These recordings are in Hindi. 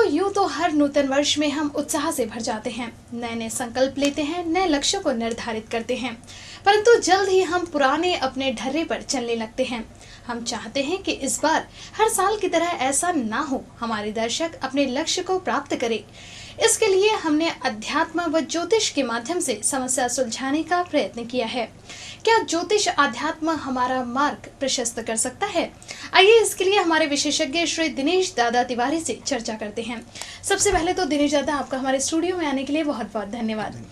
यूं तो हर नूतन वर्ष में हम उत्साह से भर जाते हैं, नए नए संकल्प लेते हैं, नए लक्ष्यों को निर्धारित करते हैं, परंतु जल्द ही हम पुराने अपने ढर्रे पर चलने लगते हैं। हम चाहते हैं कि इस बार हर साल की तरह ऐसा ना हो, हमारे दर्शक अपने लक्ष्य को प्राप्त करें। इसके लिए हमने अध्यात्म व ज्योतिष के माध्यम से समस्या सुलझाने का प्रयत्न किया है। क्या ज्योतिष अध्यात्म हमारा मार्ग प्रशस्त कर सकता है? आइए इसके लिए हमारे विशेषज्ञ श्री दिनेश दादा तिवारी से चर्चा करते हैं। सबसे पहले तो दिनेश दादा, आपका हमारे स्टूडियो में आने के लिए बहुत बहुत धन्यवाद।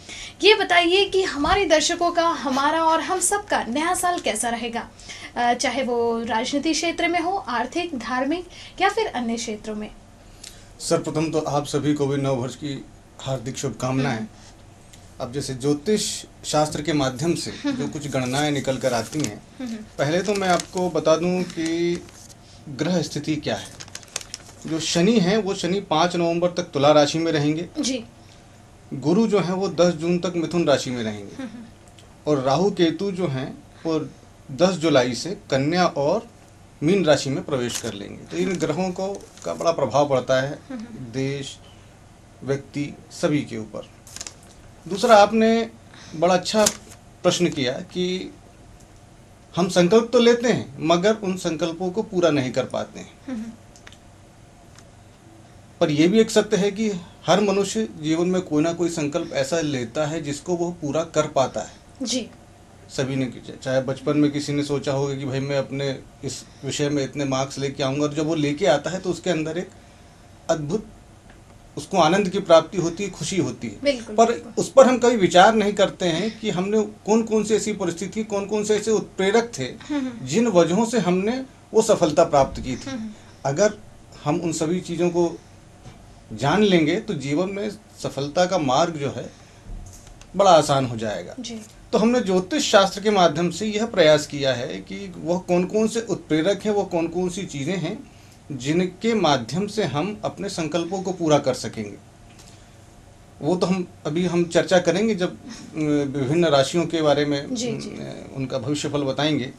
ये बताइए कि हमारे दर्शकों का, हमारा और हम सब का नया साल कैसा रहेगा, चाहे वो राजनीति क्षेत्र में हो, आर्थिक, धार्मिक या फिर अन्य क्षेत्रों में। सर्वप्रथम तो आप सभी को भी नव वर्ष की हार्दिक शुभकामनाएं। अब जैसे ज्योतिष शास्त्र के माध्यम से जो कुछ गणनाएं निकल कर आती हैं, पहले तो मैं आपको बता दूं कि ग्रह स्थिति क्या है। जो शनि है वो शनि 5 नवंबर तक तुला राशि में रहेंगे जी। गुरु जो है वो 10 जून तक मिथुन राशि में रहेंगे और राहु केतु जो हैं वो 10 जुलाई से कन्या और मीन राशि में प्रवेश कर लेंगे। तो इन ग्रहों का बड़ा प्रभाव पड़ता है देश, व्यक्ति, सभी के ऊपर। दूसरा, आपने बड़ा अच्छा प्रश्न किया कि हम संकल्प तो लेते हैं मगर उन संकल्पों को पूरा नहीं कर पाते हैं। पर यह भी एक सत्य है कि हर मनुष्य जीवन में कोई ना कोई संकल्प ऐसा लेता है जिसको वो पूरा कर पाता है जी। सभी ने, चाहे बचपन में किसी ने सोचा होगा कि भाई मैं अपने इस विषय में इतने मार्क्स लेके आऊँगा, और जब वो लेके आता है तो उसके अंदर एक अद्भुत, उसको आनंद की प्राप्ति होती है, खुशी होती है। पर उस पर हम कभी विचार नहीं करते हैं कि हमने कौन कौन सी ऐसी परिस्थिति, कौन कौन से ऐसे उत्प्रेरक थे जिन वजहों से हमने वो सफलता प्राप्त की थी। अगर हम उन सभी चीज़ों को जान लेंगे तो जीवन में सफलता का मार्ग जो है बड़ा आसान हो जाएगा जी। तो हमने ज्योतिष शास्त्र के माध्यम से यह प्रयास किया है कि वह कौन कौन से उत्प्रेरक हैं, वो कौन कौन सी चीज़ें हैं जिनके माध्यम से हम अपने संकल्पों को पूरा कर सकेंगे। वो तो हम चर्चा करेंगे जब विभिन्न राशियों के बारे में उनका भविष्यफल बताएंगे।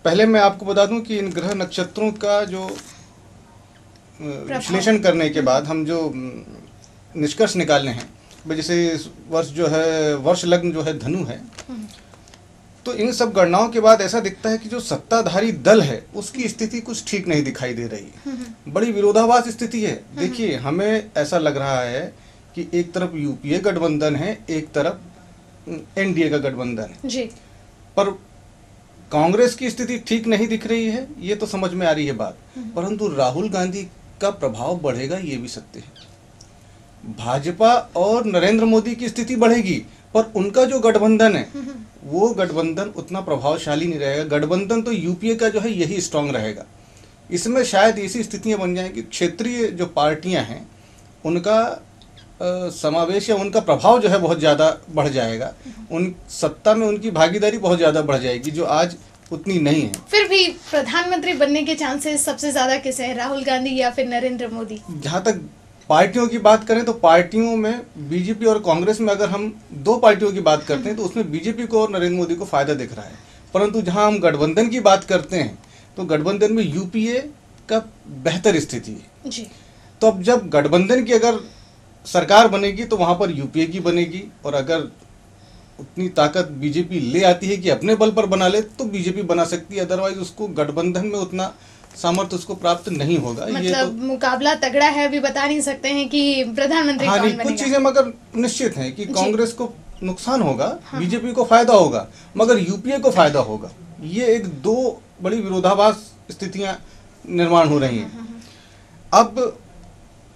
पहले मैं आपको बता दूं कि इन ग्रह नक्षत्रों का जो विश्लेषण करने के बाद हम जो निष्कर्ष निकालने हैं, जैसे इस वर्ष जो है वर्ष लग्न जो है धनु है, तो इन सब गणनाओं के बाद ऐसा दिखता है कि जो सत्ताधारी दल है उसकी स्थिति कुछ ठीक नहीं दिखाई दे रही है। बड़ी विरोधाभास स्थिति है। देखिए, हमें ऐसा लग रहा है कि एक तरफ यूपीए गठबंधन है, एक तरफ एनडीए का गठबंधन है जी। पर कांग्रेस की स्थिति ठीक नहीं दिख रही है, ये तो समझ में आ रही है बात। परंतु राहुल गांधी का प्रभाव बढ़ेगा, ये भी सत्य है। भाजपा और नरेंद्र मोदी की स्थिति बढ़ेगी, पर उनका जो गठबंधन है वो गठबंधन उतना प्रभावशाली नहीं रहेगा। गठबंधन तो यूपीए का जो है यही स्ट्रांग रहेगा। इसमें शायद ऐसी स्थितियां बन जाएंगी, क्षेत्रीय जो पार्टियां हैं उनका समावेश या उनका प्रभाव जो है बहुत ज़्यादा बढ़ जाएगा। उन सत्ता में उनकी भागीदारी बहुत ज़्यादा बढ़ जाएगी, जो आज उतनी नहीं है। फिर भी प्रधानमंत्री बनने के चांसेस सबसे ज़्यादा किसे हैं, राहुल गांधी या फिर नरेंद्र मोदी? जहाँ तक पार्टियों की बात करें तो पार्टियों में बीजेपी और कांग्रेस में अगर हम दो पार्टियों की बात करते हैं तो उसमें बीजेपी को और नरेंद्र मोदी को फायदा दिख रहा है। परंतु जहां हम गठबंधन की बात करते हैं तो गठबंधन में यूपीए का बेहतर स्थिति है जी। तो अब जब गठबंधन की अगर सरकार बनेगी तो वहां पर यूपीए की बनेगी, और अगर उतनी ताकत बीजेपी ले आती है कि अपने बल पर बना ले तो बीजेपी बना सकती है, अदरवाइज उसको गठबंधन में उतना सामर्थ्य उसको प्राप्त नहीं होगा। मतलब ये तो मुकाबला तगड़ा है, अभी बता नहीं सकते हैं कि प्रधानमंत्री कौन बनेगा। कुछ चीजें मगर निश्चित हैं कि कांग्रेस को नुकसान होगा, बीजेपी को फायदा होगा, मगर यूपीए को फायदा होगा। ये एक दो बड़ी विरोधाभास स्थितियां निर्माण हो रही हैं। अब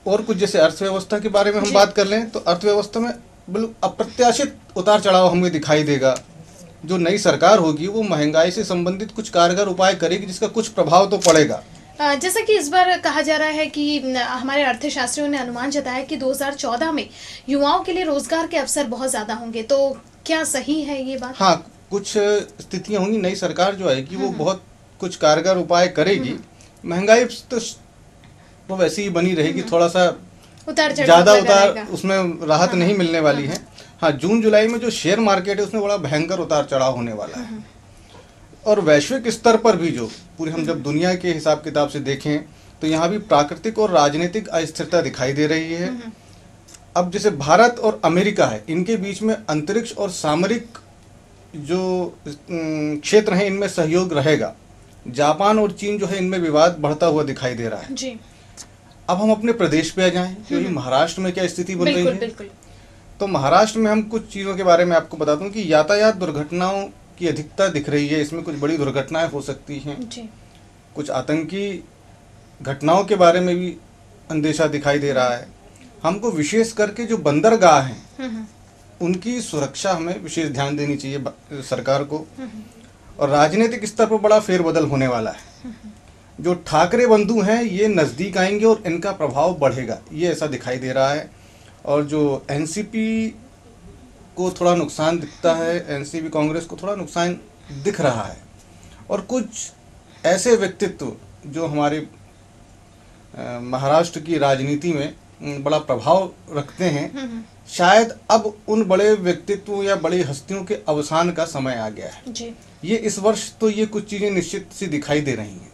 और कुछ जैसे अर्थव्यवस्था के बारे में हम बात कर लें तो अर्थव्यवस्था में बिल्कुल अप्रत्याशित उतार चढ़ाव हमें दिखाई देगा। जो नई सरकार होगी वो महंगाई से संबंधित कुछ कारगर उपाय करेगी जिसका कुछ प्रभाव तो पड़ेगा। जैसा कि इस बार कहा जा रहा है कि हमारे अर्थशास्त्रियों ने अनुमान जताया कि 2014 में युवाओं के लिए रोजगार के अवसर बहुत ज्यादा होंगे, तो क्या सही है ये बात? हाँ, कुछ स्थितियां होंगी। नई सरकार जो आएगी वो बहुत कुछ कारगर उपाय करेगी। महंगाई तो वैसे ही बनी रहेगी, थोड़ा सा ज्यादा उतार उसमें राहत नहीं मिलने वाली है। हाँ, जून जुलाई में जो शेयर मार्केट है उसमें बड़ा भयंकर उतार चढ़ाव होने वाला है। और वैश्विक स्तर पर भी जो पूरे हम जब दुनिया के हिसाब किताब से देखें तो यहाँ भी प्राकृतिक और राजनीतिक अस्थिरता दिखाई दे रही है। अब जैसे भारत और अमेरिका है, इनके बीच में अंतरिक्ष और सामरिक जो क्षेत्र हैं इनमें सहयोग रहेगा। जापान और चीन जो है इनमें विवाद बढ़ता हुआ दिखाई दे रहा है जी। अब हम अपने प्रदेश पे आ जाएं कि महाराष्ट्र में क्या स्थिति बन रही है। बिल्कुल। तो महाराष्ट्र में हम कुछ चीज़ों के बारे में आपको बता दूं कि यातायात दुर्घटनाओं की अधिकता दिख रही है। इसमें कुछ बड़ी दुर्घटनाएं हो सकती हैं जी। कुछ आतंकी घटनाओं के बारे में भी अंदेशा दिखाई दे रहा है। हमको विशेष करके जो बंदरगाह हैं उनकी सुरक्षा हमें विशेष ध्यान देनी चाहिए सरकार को। और राजनीतिक स्तर पर बड़ा फेरबदल होने वाला है। जो ठाकरे बंधु हैं ये नज़दीक आएंगे और इनका प्रभाव बढ़ेगा, ये ऐसा दिखाई दे रहा है। और जो एनसीपी को थोड़ा नुकसान दिखता है, एनसीपी कांग्रेस को थोड़ा नुकसान दिख रहा है। और कुछ ऐसे व्यक्तित्व जो हमारे महाराष्ट्र की राजनीति में बड़ा प्रभाव रखते हैं, शायद अब उन बड़े व्यक्तित्व या बड़ी हस्तियों के अवसान का समय आ गया है जी। ये इस वर्ष तो ये कुछ चीज़ें निश्चित सी दिखाई दे रही हैं।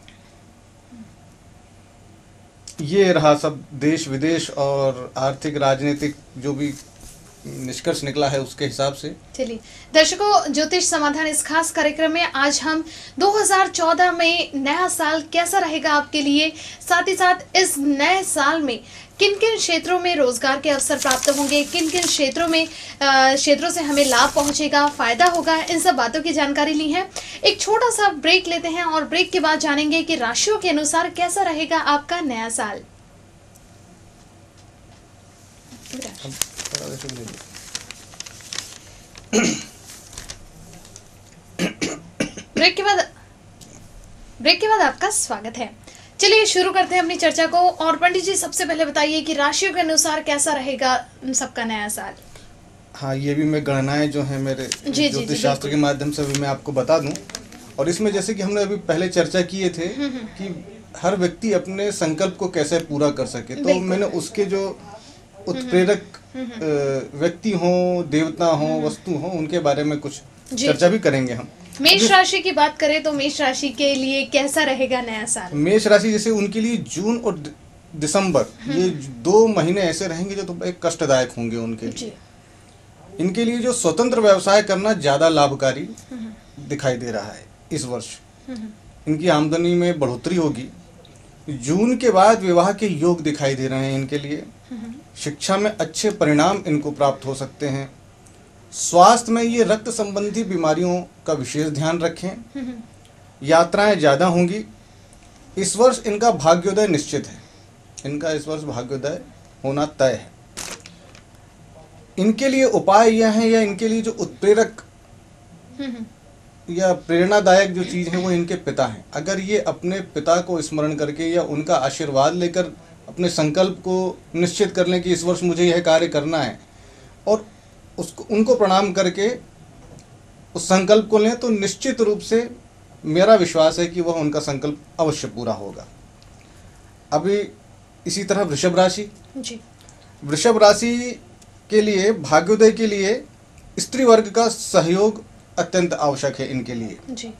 ये रहा सब देश विदेश और आर्थिक राजनीतिक जो भी निष्कर्ष निकला है उसके हिसाब से। चलिए दर्शकों, ज्योतिष समाधान इस खास कार्यक्रम में आज हम 2014 में नया साल कैसा रहेगा आपके लिए, साथ ही साथ इस नए साल में किन किन क्षेत्रों में रोजगार के अवसर प्राप्त होंगे, किन किन क्षेत्रों से हमें लाभ पहुंचेगा, फायदा होगा, इन सब बातों की जानकारी ली है। एक छोटा सा ब्रेक लेते हैं और ब्रेक के बाद जानेंगे कि राशियों के अनुसार कैसा रहेगा आपका नया साल। ब्रेक के बाद आपका स्वागत है। चलिए शुरू करते हैं अपनी चर्चा को। और पंडित जी, सबसे पहले बताइए कि राशियों के अनुसार कैसा रहेगा सबका नया साल। हाँ, ये भी मैं गणनाएं जो हैं मेरे ज्योतिष शास्त्र के माध्यम से भी मैं आपको बता दूं। और इसमें जैसे कि हमने अभी पहले चर्चा किए थे कि हर व्यक्ति अपने संकल्प को कैसे पूरा कर सके, तो मैंने उसके जो उत्प्रेरक व्यक्ति हों, देवता हों, वस्तु हों, उनके बारे में कुछ चर्चा भी करेंगे हम। मेष राशि की बात करें तो मेष राशि के लिए कैसा रहेगा नया साल? मेष राशि जैसे उनके लिए जून और दिसंबर ये 2 महीने ऐसे रहेंगे जो तो एक कष्टदायक होंगे उनके लिए। इनके लिए जो स्वतंत्र व्यवसाय करना ज्यादा लाभकारी दिखाई दे रहा है इस वर्ष। इनकी आमदनी में बढ़ोतरी होगी। जून के बाद विवाह के योग दिखाई दे रहे हैं इनके लिए। शिक्षा में अच्छे परिणाम इनको प्राप्त हो सकते हैं। स्वास्थ्य में ये रक्त संबंधी बीमारियों का विशेष ध्यान रखें। यात्राएं ज़्यादा होंगी। इस वर्ष इनका भाग्योदय निश्चित है। इनका इस वर्ष भाग्योदय होना तय है। इनके लिए उपाय यह है या इनके लिए जो उत्प्रेरक या प्रेरणादायक जो चीज़ है वो इनके पिता हैं। अगर ये अपने पिता को स्मरण करके या उनका आशीर्वाद लेकर अपने संकल्प को निश्चित कर लें कि इस वर्ष मुझे यह कार्य करना है और उसको उनको प्रणाम करके उस संकल्प को लें, तो निश्चित रूप से मेरा विश्वास है कि वह उनका संकल्प अवश्य पूरा होगा। अभी इसी तरह वृषभ राशि जी। वृषभ राशि के लिए भाग्योदय के लिए स्त्री वर्ग का सहयोग अत्यंत आवश्यक है इनके लिए जी।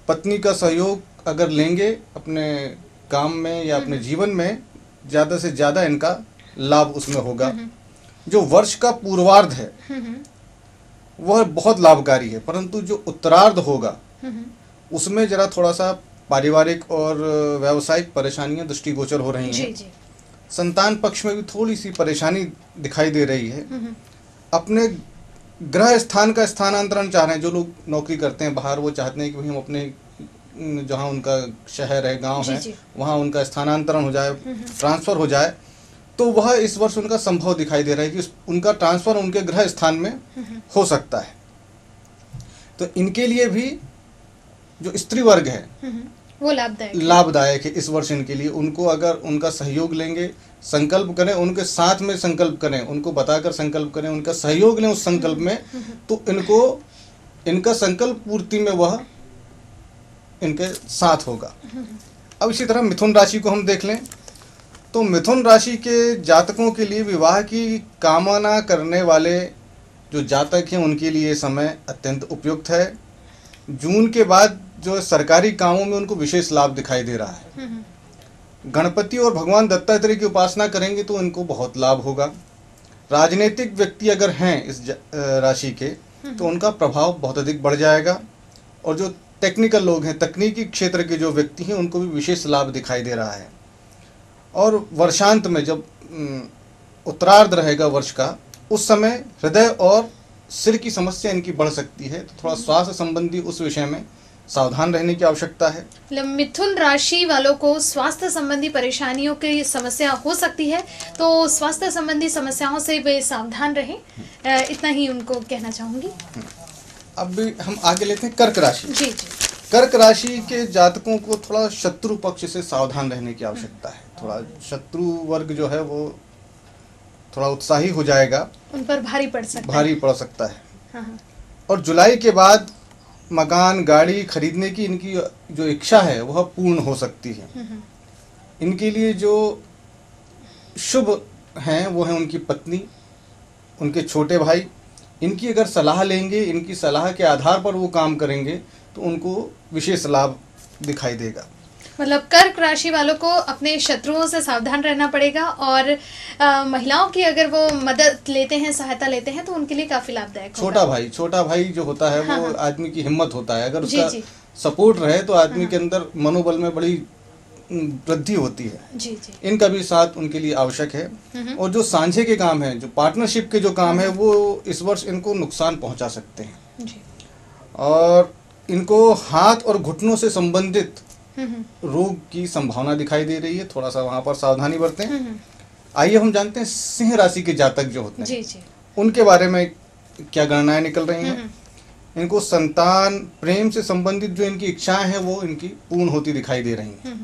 पत्नी का सहयोग अगर लेंगे अपने काम में या अपने जीवन में, ज़्यादा से ज़्यादा इनका लाभ उसमें होगा। जो वर्ष का पूर्वार्ध है वह बहुत लाभकारी है, परंतु जो उत्तरार्ध होगा उसमें जरा थोड़ा सा पारिवारिक और व्यावसायिक परेशानियां दृष्टिगोचर हो रही हैं। संतान पक्ष में भी थोड़ी सी परेशानी दिखाई दे रही है। अपने गृह स्थान का स्थानांतरण चाह रहे हैं जो लोग नौकरी करते हैं बाहर, वो चाहते हैं कि भाई हम अपने जहाँ उनका शहर है, गांव है, वहाँ उनका स्थानांतरण हो जाए, ट्रांसफ़र हो जाए, तो वह इस वर्ष उनका संभव दिखाई दे रहा है कि उनका ट्रांसफ़र उनके गृह स्थान में हो सकता है। तो इनके लिए भी जो स्त्री वर्ग है वो लाभदायक है इस वर्ष इनके लिए। उनको अगर उनका सहयोग लेंगे, संकल्प करें, उनके साथ में संकल्प करें, उनको बताकर संकल्प करें, उनका सहयोग लें उस संकल्प में, तो इनको इनका संकल्प पूर्ति में वह इनके साथ होगा। अब इसी तरह मिथुन राशि को हम देख लें तो मिथुन राशि के जातकों के लिए विवाह की कामना करने वाले जो जातक हैं उनके लिए समय अत्यंत उपयुक्त है। जून के बाद जो सरकारी कामों में उनको विशेष लाभ दिखाई दे रहा है। गणपति और भगवान दत्तात्रेय की उपासना करेंगे तो इनको बहुत लाभ होगा। राजनीतिक व्यक्ति अगर हैं इस राशि के तो उनका प्रभाव बहुत अधिक बढ़ जाएगा। और जो टेक्निकल लोग हैं, तकनीकी क्षेत्र के जो व्यक्ति हैं, उनको भी विशेष लाभ दिखाई दे रहा है। और वर्षांत में जब उत्तरार्ध रहेगा वर्ष का, उस समय हृदय और सिर की समस्या इनकी बढ़ सकती है। तो थोड़ा स्वास्थ्य संबंधी उस विषय में सावधान रहने की आवश्यकता है। मतलब मिथुन राशि वालों को स्वास्थ्य संबंधी परेशानियों की समस्या हो सकती है, तो स्वास्थ्य संबंधी समस्याओं से वे सावधान रहें, इतना ही उनको कहना चाहूंगी। अब हम आगे लेते हैं कर्क राशि। जी। कर्क राशि के जातकों को थोड़ा शत्रु पक्ष से सावधान रहने की आवश्यकता है। थोड़ा शत्रु वर्ग जो है वो थोड़ा उत्साही हो जाएगा, उन पर भारी पड़ सकता है। हाँ। और जुलाई के बाद मकान गाड़ी खरीदने की इनकी जो इच्छा है वह पूर्ण हो सकती है। इनके लिए जो शुभ हैं वो है उनकी पत्नी, उनके छोटे भाई। इनकी अगर सलाह लेंगे, इनकी सलाह के आधार पर वो काम करेंगे तो उनको विशेष लाभ दिखाई देगा। मतलब कर्क राशि वालों को अपने शत्रुओं से सावधान रहना पड़ेगा, और महिलाओं की अगर वो मदद लेते हैं, सहायता लेते हैं, तो उनके लिए काफी लाभदायक होगा। छोटा भाई जो होता है हाँ, वो हाँ। आदमी की हिम्मत होता है। अगर जी, उसका जी। सपोर्ट रहे तो आदमी हाँ। के अंदर मनोबल में बड़ी वृद्धि होती है। जी। इनका भी साथ उनके लिए आवश्यक है। और जो सांझे के काम है, जो पार्टनरशिप के जो काम है, वो इस वर्ष इनको नुकसान पहुंचा सकते हैं। जी। और इनको हाथ और घुटनों से संबंधित रोग की संभावना दिखाई दे रही है। थोड़ा सा वहां पर सावधानी बरतें। आइए हम जानते हैं सिंह राशि के जातक जो होते हैं, जी। उनके बारे में क्या गणनाएं निकल रही हैं। इनको संतान प्रेम से संबंधित जो इनकी इच्छाएं हैं वो इनकी पूर्ण होती दिखाई दे रही हैं।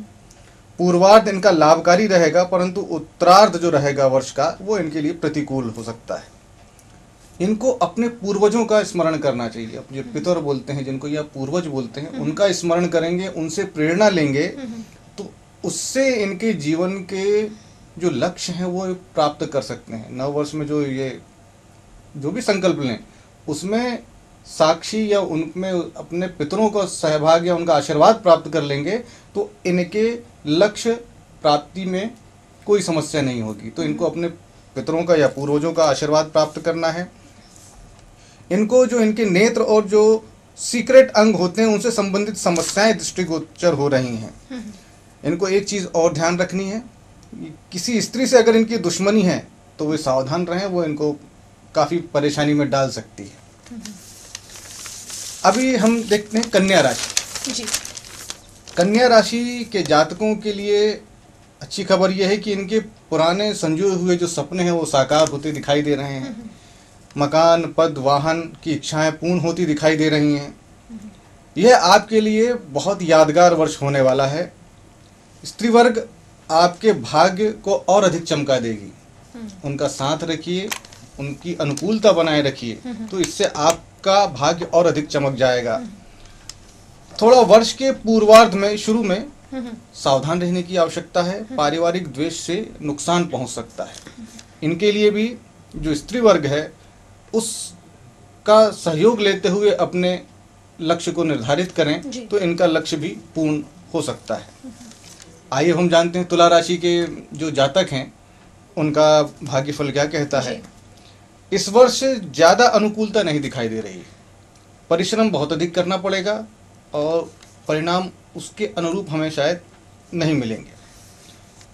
पूर्वार्ध इनका लाभकारी रहेगा, परंतु उत्तरार्ध जो रहेगा वर्ष का वो इनके लिए प्रतिकूल हो सकता है। इनको अपने पूर्वजों का स्मरण करना चाहिए। अब जो पितर बोलते हैं, जिनको या पूर्वज बोलते हैं, उनका स्मरण करेंगे, उनसे प्रेरणा लेंगे तो उससे इनके जीवन के जो लक्ष्य हैं वो प्राप्त कर सकते हैं। नव वर्ष में जो भी संकल्प लें उसमें साक्षी या उनमें अपने पितरों का सहभाग या उनका आशीर्वाद प्राप्त कर लेंगे तो इनके लक्ष्य प्राप्ति में कोई समस्या नहीं होगी। तो इनको अपने पितरों का या पूर्वजों का आशीर्वाद प्राप्त करना है। इनको जो इनके नेत्र और जो सीक्रेट अंग होते हैं उनसे संबंधित समस्याएं दृष्टिगोचर हो रही हैं। इनको एक चीज़ और ध्यान रखनी है, किसी स्त्री से अगर इनकी दुश्मनी है तो वे सावधान रहें, वो इनको काफ़ी परेशानी में डाल सकती है। अभी हम देखते हैं कन्या राशि। जी। कन्या राशि के जातकों के लिए अच्छी खबर यह है कि इनके पुराने संजोए हुए जो सपने हैं वो साकार होते दिखाई दे रहे हैं। मकान पद वाहन की इच्छाएं पूर्ण होती दिखाई दे रही हैं। यह आपके लिए बहुत यादगार वर्ष होने वाला है। स्त्री वर्ग आपके भाग्य को और अधिक चमका देगी। उनका साथ रखिए, उनकी अनुकूलता बनाए रखिए, तो इससे आपका भाग्य और अधिक चमक जाएगा। थोड़ा वर्ष के पूर्वार्ध में शुरू में सावधान रहने की आवश्यकता है। पारिवारिक द्वेष से नुकसान पहुंच सकता है। इनके लिए भी जो स्त्री वर्ग है उसका सहयोग लेते हुए अपने लक्ष्य को निर्धारित करें तो इनका लक्ष्य भी पूर्ण हो सकता है। आइए हम जानते हैं तुला राशि के जो जातक हैं उनका भाग्यफल क्या कहता है। इस वर्ष ज़्यादा अनुकूलता नहीं दिखाई दे रही है। परिश्रम बहुत अधिक करना पड़ेगा और परिणाम उसके अनुरूप हमें शायद नहीं मिलेंगे।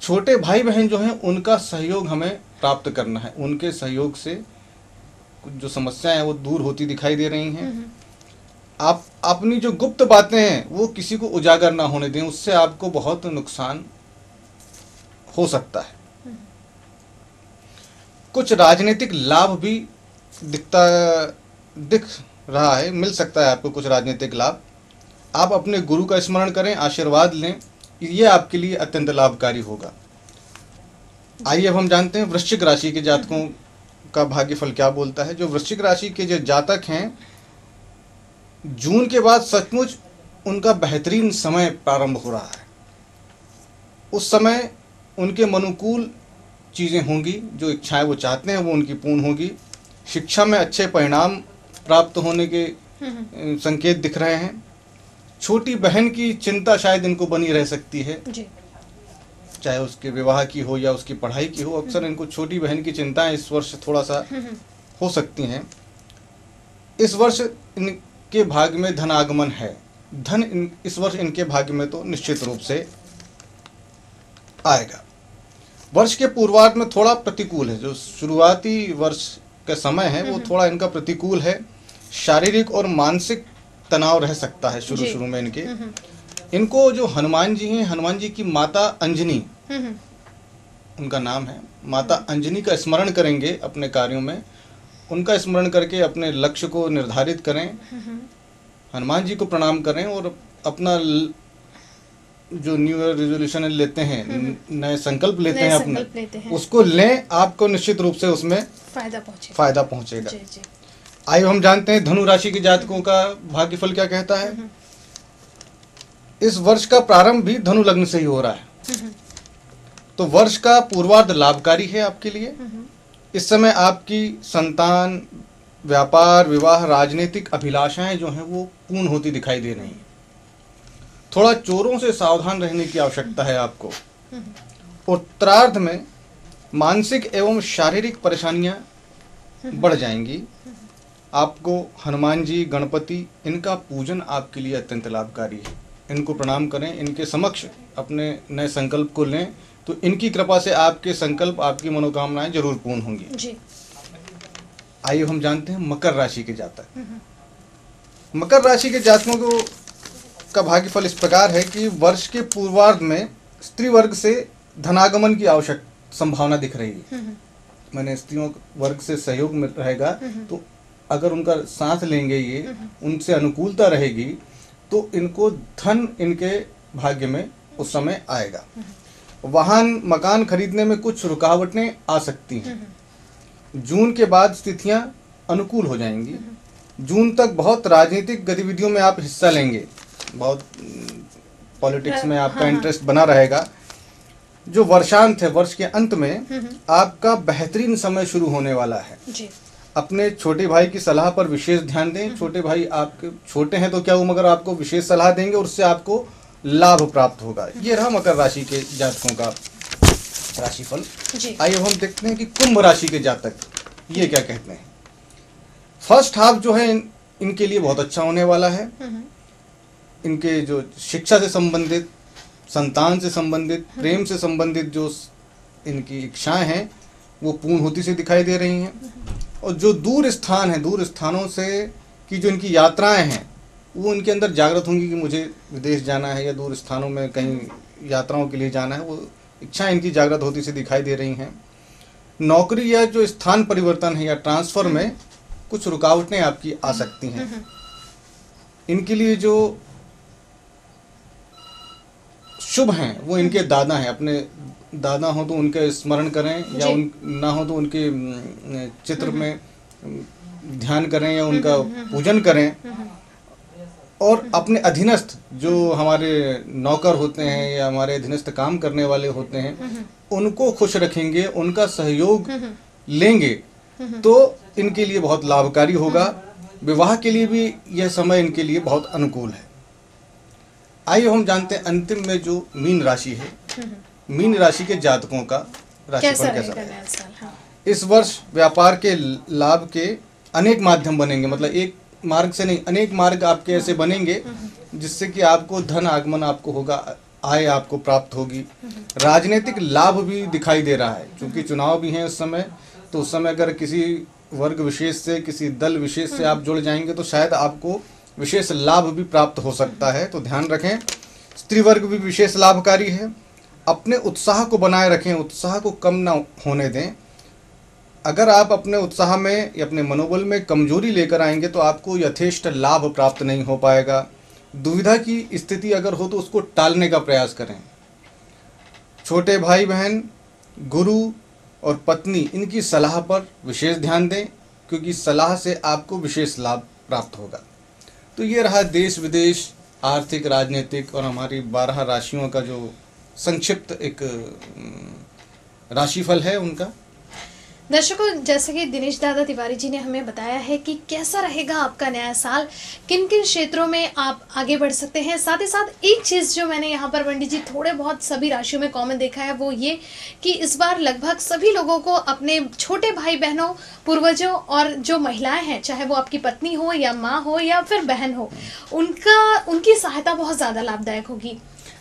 छोटे भाई बहन जो हैं उनका सहयोग हमें प्राप्त करना है। उनके सहयोग से कुछ जो समस्याएं हैं वो दूर होती दिखाई दे रही हैं। आप अपनी जो गुप्त बातें हैं वो किसी को उजागर ना होने दें, उससे आपको बहुत नुकसान हो सकता है। कुछ राजनीतिक लाभ भी दिख रहा है, मिल सकता है आपको कुछ राजनीतिक लाभ। आप अपने गुरु का स्मरण करें, आशीर्वाद लें, ये आपके लिए अत्यंत लाभकारी होगा। आइए अब हम जानते हैं वृश्चिक राशि के जातकों का भाग्यफल क्या बोलता है। जो वृश्चिक राशि के जो जातक हैं, जून के बाद सचमुच उनका बेहतरीन समय प्रारंभ हो रहा है। उस समय उनके अनुकूल चीज़ें होंगी, जो इच्छाएं वो चाहते हैं वो उनकी पूर्ण होगी। शिक्षा में अच्छे परिणाम प्राप्त होने के संकेत दिख रहे हैं। छोटी बहन की चिंता शायद इनको बनी रह सकती है। जी। चाहे उसके विवाह की हो या उसकी पढ़ाई की हो, अक्सर इनको छोटी बहन की चिंताएं इस वर्ष थोड़ा सा हो सकती हैं। इस वर्ष इनके भाग्य में धन आगमन है। इस वर्ष इनके भाग्य में तो निश्चित रूप से आएगा। वर्ष के पूर्वार्ध में थोड़ा प्रतिकूल है, जो शुरुआती वर्ष का समय है वो थोड़ा इनका प्रतिकूल है। शारीरिक और मानसिक तनाव रह सकता है शुरू में इनके। इनको जो हनुमान जी हैं, हनुमान जी की माता अंजनी उनका नाम है, माता अंजनी का स्मरण करेंगे अपने कार्यों में, उनका स्मरण करके अपने लक्ष्य को निर्धारित करें, हनुमान जी को प्रणाम करें और अपना जो न्यू ईयर रेजोल्यूशन लेते हैं, नए संकल्प लेते हैं अपने, उसको लें, आपको निश्चित रूप से उसमें फायदा पहुंचेगा। आइए हम जानते हैं धनु राशि के जातकों का भाग्यफल क्या कहता है। इस वर्ष का प्रारंभ भी धनु लग्न से ही हो रहा है, तो वर्ष का पूर्वार्ध लाभकारी है आपके लिए। इस समय आपकी संतान, व्यापार, विवाह, राजनीतिक अभिलाषाएं जो हैं वो पूर्ण होती दिखाई दे रही हैं। थोड़ा चोरों से सावधान रहने की आवश्यकता है आपको। उत्तरार्ध में मानसिक एवं शारीरिक परेशानियां बढ़ जाएंगी। आपको हनुमान जी, गणपति, इनका पूजन आपके लिए अत्यंत लाभकारी है। इनको प्रणाम करें, इनके समक्ष अपने नए संकल्प को लें, तो इनकी कृपा से आपके संकल्प, आपकी मनोकामनाएं जरूर पूर्ण होंगी जी। आइए हम जानते हैं मकर राशि के जातक। मकर राशि के जातकों को का भाग्यफल इस प्रकार है कि वर्ष के पूर्वार्ध में स्त्री वर्ग से धनागमन की आवश्यक संभावना दिख रही है। मैंने स्त्रियों वर्ग से सहयोग में रहेगा, तो अगर उनका साथ लेंगे, ये उनसे अनुकूलता रहेगी, तो इनको धन इनके भाग्य में उस समय आएगा। वाहन, मकान खरीदने में कुछ रुकावटें आ सकती हैं। जून के बाद स्थितियां अनुकूल हो जाएंगी। जून तक बहुत राजनीतिक गतिविधियों में आप हिस्सा लेंगे, बहुत पॉलिटिक्स में आपका इंटरेस्ट बना रहेगा। जो वर्षांत है, वर्ष के अंत में आपका बेहतरीन समय शुरू होने वाला है जी। अपने छोटे भाई की सलाह पर विशेष ध्यान दें। छोटे भाई आपके छोटे हैं तो क्या वो मगर आपको विशेष सलाह देंगे और उससे आपको लाभ प्राप्त होगा। ये रहा मकर राशि के जातकों का राशिफल। आइए हम देखते हैं कि कुंभ राशि के जातक ये क्या कहते हैं। फर्स्ट हाफ जो है इनके लिए बहुत अच्छा होने वाला है। इनके जो शिक्षा से संबंधित, संतान से संबंधित, प्रेम से संबंधित जो इनकी इच्छाएं हैं वो पूर्ण होती से दिखाई दे रही हैं। और जो दूर स्थान है, दूर स्थानों से की जो इनकी यात्राएं हैं वो इनके अंदर जागृत होंगी कि मुझे विदेश जाना है या दूर स्थानों में कहीं यात्राओं के लिए जाना है, वो इच्छाएं इनकी जागृत होती से दिखाई दे रही हैं। नौकरी या जो स्थान परिवर्तन है या ट्रांसफर में कुछ रुकावटें आपकी आ सकती हैं। इनके लिए जो शुभ हैं वो इनके दादा हैं। अपने दादा हो तो उनके स्मरण करें, या उन ना हो तो उनके चित्र में ध्यान करें या उनका पूजन करें। और अपने अधीनस्थ जो हमारे नौकर होते हैं या हमारे अधीनस्थ काम करने वाले होते हैं, उनको खुश रखेंगे, उनका सहयोग लेंगे तो इनके लिए बहुत लाभकारी होगा। विवाह के लिए भी यह समय इनके लिए बहुत अनुकूल है। आइए हम जानते हैं अंतिम में जो मीन राशि है, मीन राशि के जातकों का राशिफल कैसा है। इस वर्ष व्यापार के लाभ के अनेक माध्यम बनेंगे, मतलब एक मार्ग से नहीं, अनेक मार्ग आपके ऐसे बनेंगे जिससे कि आपको धन आगमन आपको होगा, आय आपको प्राप्त होगी। राजनीतिक लाभ भी दिखाई दे रहा है, क्योंकि चुनाव भी हैं उस समय, तो उस समय अगर किसी वर्ग विशेष से, किसी दल विशेष से आप जुड़ जाएंगे तो शायद आपको विशेष लाभ भी प्राप्त हो सकता है, तो ध्यान रखें। स्त्री वर्ग भी विशेष लाभकारी है। अपने उत्साह को बनाए रखें, उत्साह को कम ना होने दें। अगर आप अपने उत्साह में या अपने मनोबल में कमजोरी लेकर आएंगे तो आपको यथेष्ट लाभ प्राप्त नहीं हो पाएगा। दुविधा की स्थिति अगर हो तो उसको टालने का प्रयास करें। छोटे भाई बहन, गुरु और पत्नी, इनकी सलाह पर विशेष ध्यान दें, क्योंकि सलाह से आपको विशेष लाभ प्राप्त होगा। तो ये रहा देश विदेश, आर्थिक, राजनीतिक और हमारी 12 राशियों का जो संक्षिप्त एक राशिफल है उनका। दर्शकों, जैसे कि दिनेश दादा तिवारी जी ने हमें बताया है कि कैसा रहेगा आपका नया साल, किन किन क्षेत्रों में आप आगे बढ़ सकते हैं। साथ ही साथ एक चीज़ जो मैंने यहाँ पर पंडित जी थोड़े बहुत सभी राशियों में कॉमन देखा है वो ये कि इस बार लगभग सभी लोगों को अपने छोटे भाई बहनों, पूर्वजों और जो महिलाएं हैं, चाहे वो आपकी पत्नी हो या माँ हो या फिर बहन हो, उनकी सहायता बहुत ज़्यादा लाभदायक होगी।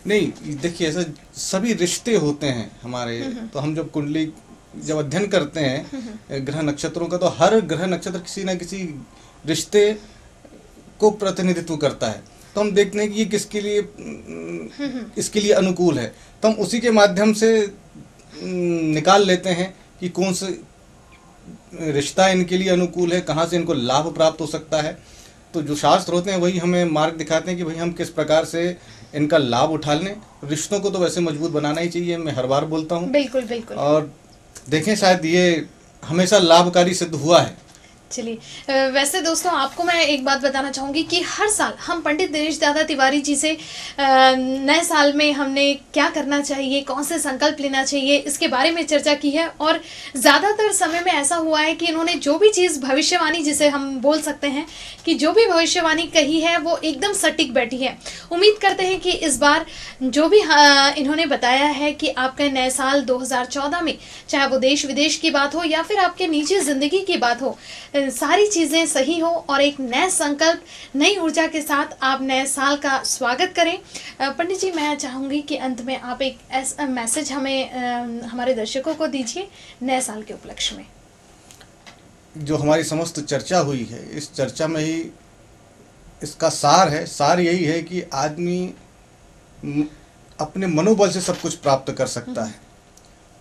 नहीं, देखिए, ऐसा सभी रिश्ते होते हैं हमारे। तो हम जब कुंडली जब अध्ययन करते हैं ग्रह नक्षत्रों का, तो हर ग्रह नक्षत्र किसी ना किसी रिश्ते को प्रतिनिधित्व करता है। तो हम देखते हैं कि ये किसके लिए इसके लिए अनुकूल है, तो हम उसी के माध्यम से निकाल लेते हैं कि कौन से रिश्ता इनके लिए अनुकूल है, कहाँ से इनको लाभ प्राप्त हो सकता है। तो जो शास्त्र होते हैं वही हमें मार्ग दिखाते हैं कि भाई हम किस प्रकार से इनका लाभ उठा लें। रिश्तों को तो वैसे मजबूत बनाना ही चाहिए, मैं हर बार बोलता हूँ। बिल्कुल बिल्कुल। और देखें, शायद ये हमेशा लाभकारी सिद्ध हुआ है। चलिए, वैसे दोस्तों आपको मैं एक बात बताना चाहूँगी कि हर साल हम पंडित दिनेश दादा तिवारी जी से नए साल में हमने क्या करना चाहिए, कौन से संकल्प लेना चाहिए, इसके बारे में चर्चा की है। और ज़्यादातर समय में ऐसा हुआ है कि इन्होंने जो भी चीज़ भविष्यवाणी, जिसे हम बोल सकते हैं कि जो भी भविष्यवाणी कही है वो एकदम सटीक बैठी है। उम्मीद करते हैं कि इस बार जो भी इन्होंने बताया है कि आपके नए साल 2014 में, चाहे वो देश विदेश की बात हो या फिर आपके निजी ज़िंदगी की बात हो, सारी चीज़ें सही हो और एक नए संकल्प, नई ऊर्जा के साथ आप नए साल का स्वागत करें। पंडित जी, मैं चाहूँगी कि अंत में आप एक ऐसा मैसेज हमें, हमारे दर्शकों को दीजिए नए साल के उपलक्ष्य में। जो हमारी समस्त चर्चा हुई है, इस चर्चा में ही इसका सार है। सार यही है कि आदमी अपने मनोबल से सब कुछ प्राप्त कर सकता है।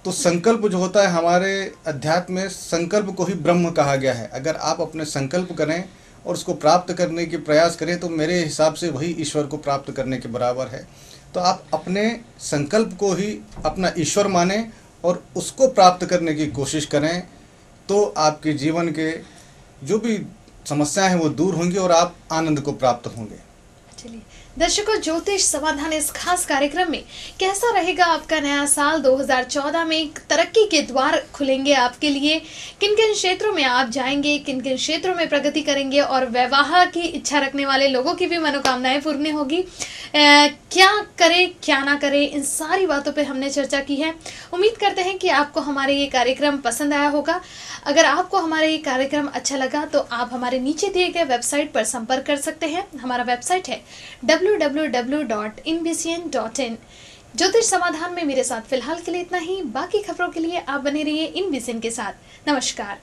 तो संकल्प जो होता है, हमारे अध्यात्म में संकल्प को ही ब्रह्म कहा गया है। अगर आप अपने संकल्प करें और उसको प्राप्त करने के प्रयास करें तो मेरे हिसाब से वही ईश्वर को प्राप्त करने के बराबर है। तो आप अपने संकल्प को ही अपना ईश्वर मानें और उसको प्राप्त करने की कोशिश करें, तो आपके जीवन के जो भी समस्याएं हैं वो दूर होंगी और आप आनंद को प्राप्त होंगे। चलिए दर्शकों, ज्योतिष समाधान इस खास कार्यक्रम में कैसा रहेगा आपका नया साल 2014 में, तरक्की के द्वार खुलेंगे आपके लिए, किन किन क्षेत्रों में आप जाएंगे, किन किन क्षेत्रों में प्रगति करेंगे और वैवाह की इच्छा रखने वाले लोगों की भी मनोकामनाएं पूर्ण होगी, क्या करें क्या ना करें, इन सारी बातों पे हमने चर्चा की है। उम्मीद करते हैं कि आपको हमारे ये कार्यक्रम पसंद आया होगा। अगर आपको हमारा ये कार्यक्रम अच्छा लगा तो आप हमारे नीचे दिए गए वेबसाइट पर संपर्क कर सकते हैं। हमारा वेबसाइट है www.inbcn.in। ज्योतिष समाधान में मेरे साथ फिलहाल के लिए इतना ही। बाकी खबरों के लिए आप बने रहिए इनबीसीएन के साथ। नमस्कार।